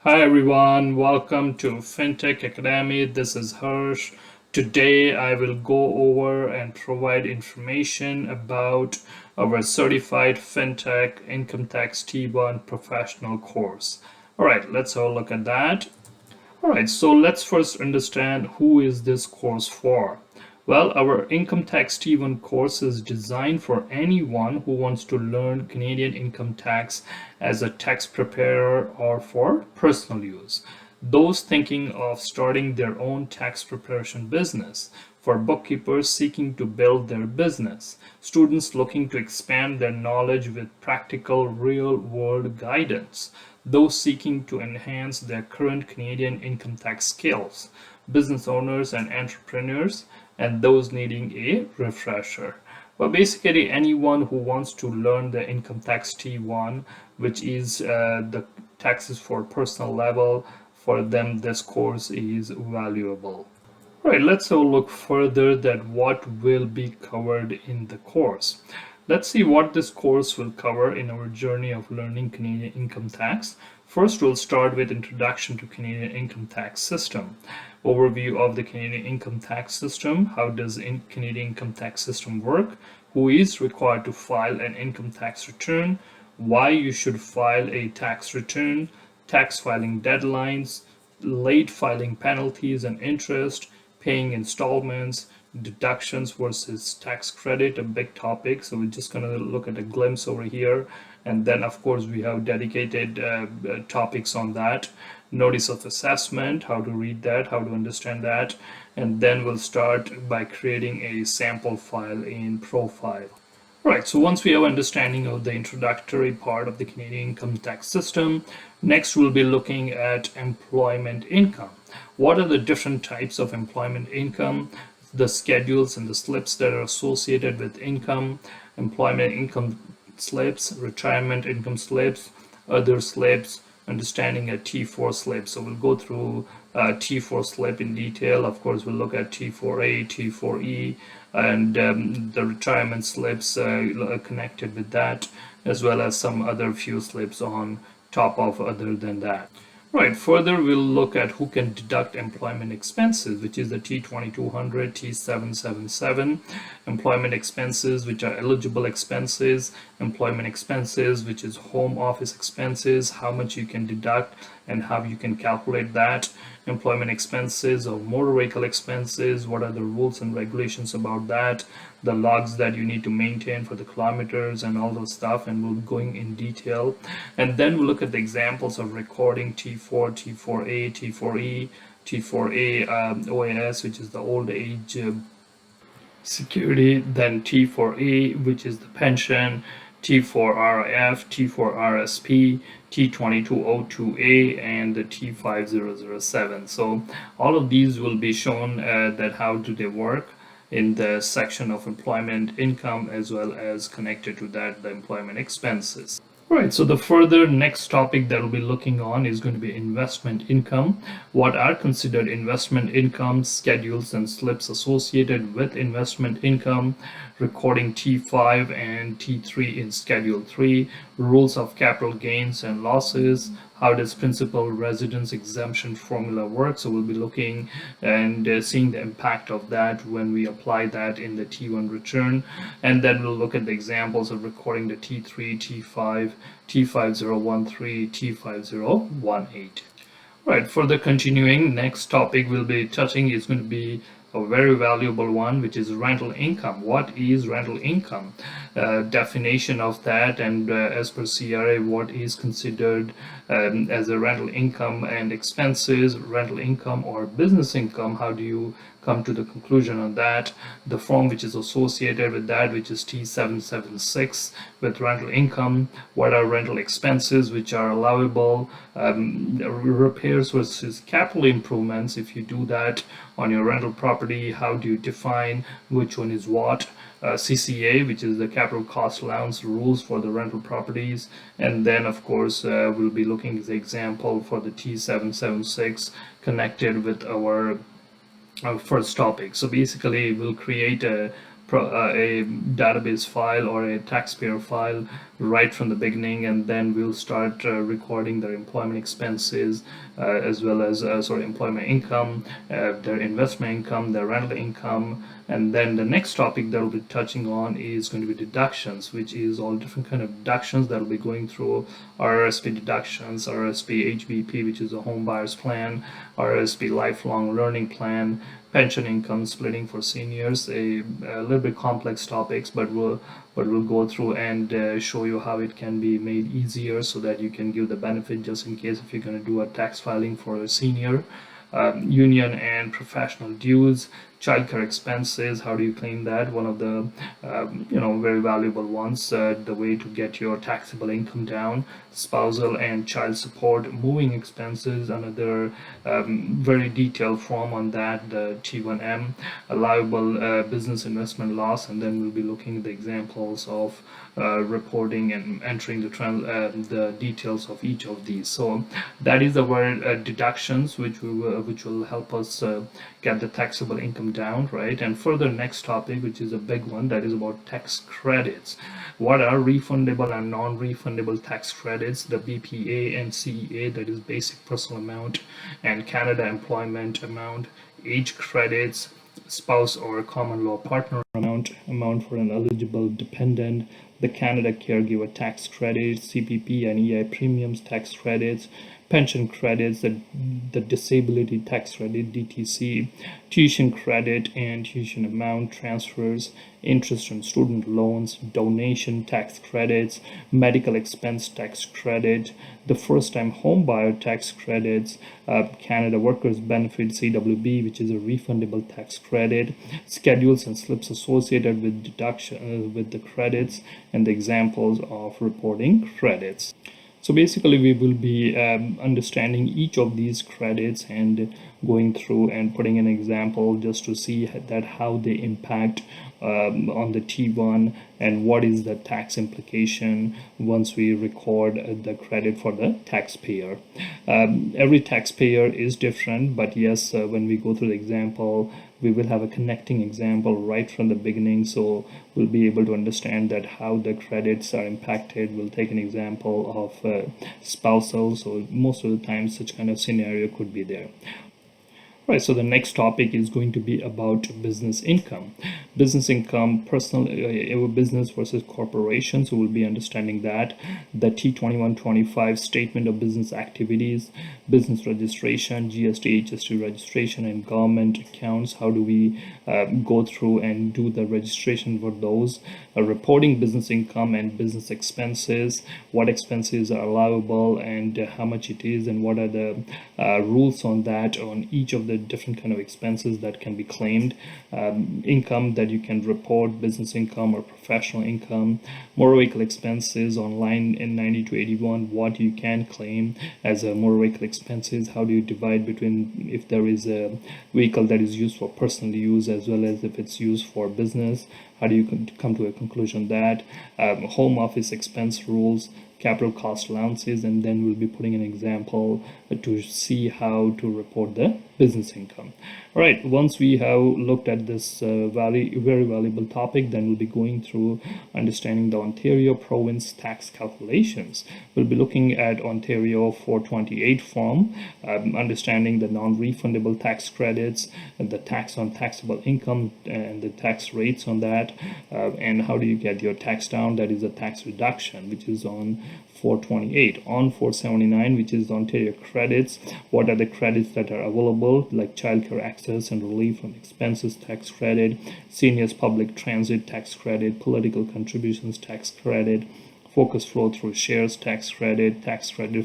Hi everyone, welcome to FinTech Academy. This is Harsh. Today I will go over and provide information about our certified FinTech Income Tax T1 professional course. All right, let's have a look at that. All right, so let's first understand who is this course for. Well, our Income Tax T1 course is designed for anyone who wants to learn Canadian income tax as a tax preparer or for personal use. Those thinking of starting their own tax preparation business, for bookkeepers seeking to build their business, students looking to expand their knowledge with practical real-world guidance, those seeking to enhance their current Canadian income tax skills, business owners and entrepreneurs, and those needing a refresher. Well, basically, anyone who wants to learn the income tax T1, which is the taxes for personal level, for them this course is valuable. All right, let's have a look further at what will be covered in the course. Let's see what this course will cover in our journey of learning Canadian income tax. First, we'll start with Introduction to Canadian Income Tax System. Overview of the Canadian income tax system. How does the Canadian income tax system work? Who is required to file an income tax return? Why you should file a tax return? Tax filing deadlines, late filing penalties and interest, paying installments, deductions versus tax credit, a big topic. So we're just going to look at a glimpse over here. And then, of course, we have dedicated topics on that. Notice of assessment, how to read that, how to understand that. And then we'll start by creating a sample file in Profile. Right, so once we have understanding of the introductory part of the Canadian income tax system, next we'll be looking at employment income. What are the different types of employment income, the schedules and the slips that are associated with income, employment income slips, retirement income slips, other slips, understanding a T4 slip. So we'll go through T4 slip in detail. Of course, we'll look at T4A, T4E, and the retirement slips connected with that, as well as some other few slips on top of other than that. Right, further we'll look at who can deduct employment expenses, which is the T2200, T777, employment expenses, which are eligible expenses, employment expenses, which is home office expenses, how much you can deduct and how you can calculate that, employment expenses or motor vehicle expenses, what are the rules and regulations about that, the logs that you need to maintain for the kilometers and all those stuff, and we'll be going in detail. And then we'll look at the examples of recording T4, T4A, T4E, T4A OAS, which is the old age security, then T4A, which is the pension, T4RF, T4RSP, T2202A, and the T5007. So all of these will be shown that how do they work in the section of employment income, as well as connected to that the employment expenses. Right, so the further next topic that we'll be looking on is going to be investment income. What are considered investment income, schedules and slips associated with investment income, recording T5 and T3 in Schedule 3, rules of capital gains and losses, how does principal residence exemption formula work. So we'll be looking and seeing the impact of that when we apply that in the T1 return. And then we'll look at the examples of recording the T3, T5, T5013, T5018. Right, further continuing, next topic we'll be touching is going to be a very valuable one, which is rental income. What is rental income? Definition of that, and as per CRA, what is considered as a rental income and expenses, rental income or business income. How do you come to the conclusion on that? The form which is associated with that, which is T776 with rental income. What are rental expenses which are allowable? Repairs versus capital improvements. If you do that on your rental property, how do you define which one is what? CCA, which is the capital cost allowance rules for the rental properties. And then of course we'll be looking at the example for the T776 connected with our first topic. So basically we'll create a database file or a taxpayer file right from the beginning, and then we'll start recording their employment expenses as well as employment income, their investment income, their rental income. And then the next topic that we'll be touching on is going to be deductions, which is all different kind of deductions that we'll be going through: RRSP deductions, RRSP HBP, which is a home buyer's plan, RRSP lifelong learning plan, pension income splitting for seniors. A little bit complex topics, but we'll go through and show you how it can be made easier so that you can give the benefit just in case if you're going to do a tax filing for a senior. Union and professional dues, childcare expenses, how do you claim that? One of the very valuable ones. The way to get your taxable income down. Spousal and child support, moving expenses, another very detailed form on that, the T1M, allowable business investment loss, and then we'll be looking at the examples of reporting and entering the details of each of these. So that is the word deductions, which will help us get the taxable income down, right? And further, next topic, which is a big one, that is about tax credits. What are refundable and non-refundable tax credits? The BPA and CEA, that is basic personal amount, and Canada employment amount, age credits, spouse or common law partner amount for an eligible dependent, the Canada caregiver tax credits, CPP and EI premiums tax credits, pension credits, the disability tax credit, DTC, tuition credit and tuition amount transfers, interest on student loans, donation tax credits, medical expense tax credit, the first time home buyer tax credits, Canada Workers Benefit CWB, which is a refundable tax credit, schedules and slips associated with deduction with the credits, and the examples of reporting credits. So basically we will be understanding each of these credits and going through and putting an example just to see that how they impact on the T1 and what is the tax implication once we record the credit for the taxpayer. Every taxpayer is different, but yes, when we go through the example, we will have a connecting example right from the beginning, so we'll be able to understand that how the credits are impacted. We'll take an example of spousal, so most of the time such kind of scenario could be there. Right, so the next topic is going to be about business income. Business income, personal business versus corporation. So we'll be understanding that. The T2125 statement of business activities, business registration, GST, HST registration, and government accounts. How do we go through and do the registration for those? Reporting business income and business expenses. What expenses are allowable and how much it is, and what are the rules on that, on each of the different kind of expenses that can be claimed. Income that you can report, business income or professional income. Motor vehicle expenses online in 90 to 81, what you can claim as a motor vehicle expenses. How do you divide between if there is a vehicle that is used for personal use as well as if it's used for business? How do you come to a conclusion that home office expense rules, capital cost allowances, and then we'll be putting an example to see how to report the business income. All right, once we have looked at this very valuable topic, then we'll be going through understanding the Ontario province tax calculations. We'll be looking at Ontario 428 form, understanding the non-refundable tax credits, the tax on taxable income and the tax rates on that, and how do you get your tax down. That is a tax reduction, which is on 428. On 479, which is Ontario credits, what are the credits that are available, like childcare access and relief from expenses tax credit, seniors public transit tax credit, political contributions tax credit, focus flow through shares tax credit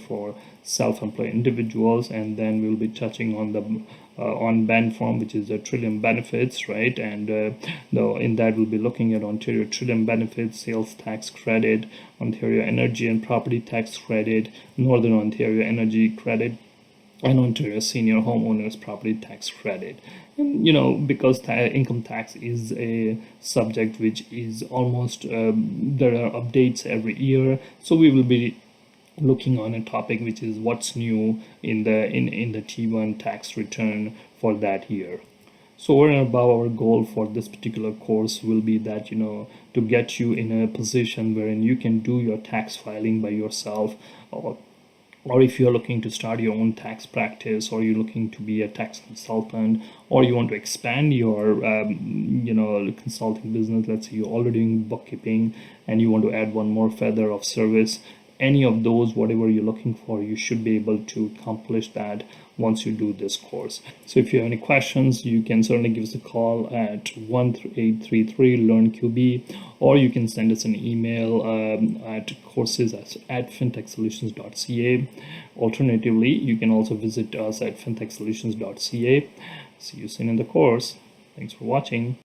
for self-employed individuals, and then we'll be touching on the on band form, which is the Trillium benefits, right? And in that we'll be looking at Ontario Trillium benefits, sales tax credit, Ontario energy and property tax credit, Northern Ontario energy credit, and Ontario senior homeowners property tax credit. And because income tax is a subject which is almost there are updates every year, so we will be looking on a topic which is what's new in the T1 tax return for that year. So over and above, our goal for this particular course will be that to get you in a position wherein you can do your tax filing by yourself, or if you're looking to start your own tax practice, or you're looking to be a tax consultant, or you want to expand your consulting business. Let's say you're already doing bookkeeping and you want to add one more feather of service. Any of those, whatever you're looking for, you should be able to accomplish that once you do this course. So if you have any questions, you can certainly give us a call at 1-833-LEARN-QB, or you can send us an email at courses@fintechsolutions.ca. Alternatively, you can also visit us at fintechsolutions.ca. See you soon in the course. Thanks for watching.